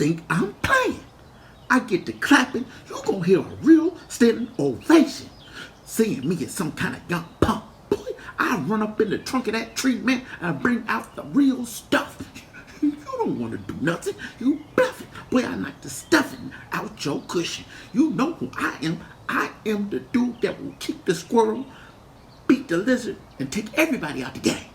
think I'm playing. I get to clapping, you gonna hear a real standing ovation. Seeing me as some kind of young punk. Boy, I run up in the trunk of that tree, man, and bring out the real stuff. You don't want to do nothing. You bluffing. Boy, I knock the stuffing out your cushion. You know who I am. I am the dude that will kick the squirrel, beat the lizard, and take everybody out the game.